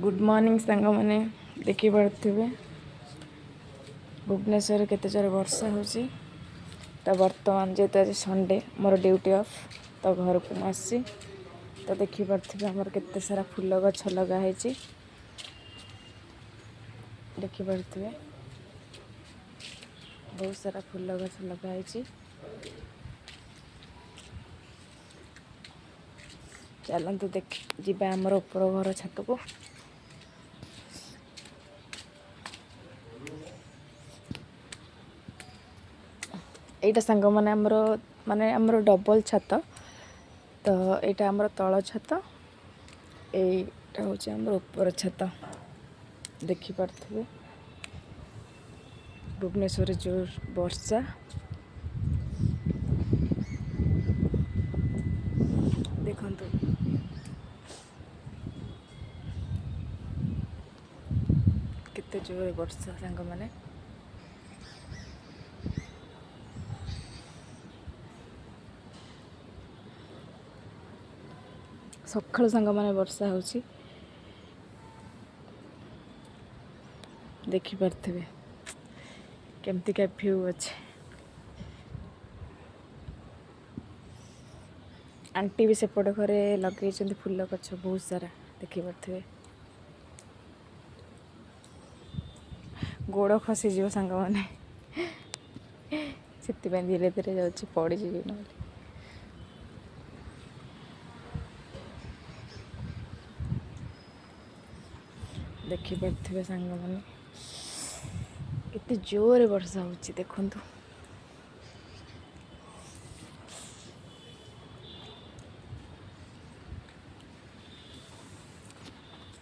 Good morning सांग मैंने देखी पारे भुवनेश्वर केते जोर वर्षा होची। तो बर्तमान जेहेतु आज संडे मोर ड्यूटी ऑफ तो घर को आसी तो देखी पारे आमर केते सारा फूल गछ लगाई देखी पारे बहुत सारा फूल गछ लगाई। चलतु देख जीवा आमर ऊपर घर छत को। एटा सांग माने आमर डबल छत तो यहाँ आमर तल छत एटा हूँ आमर ऊपर छत देखी पारे भुवनेश्वर जोर वर्षा देखंतु केते जोर वर्षा सांग माने सकाळु सांग माने वर्षा होची देखी पारे केमती का व्यू अच्छे। आंटी भी सेपट घरे लगे फूल गछ बहुत सारा देखी पारे गोड़ खसीज सांग मैंने से धीरे धीरे जाऊँ पड़ जी ना देखी पारे सांग मैंने केते जोर वर्षा होची देखंतु।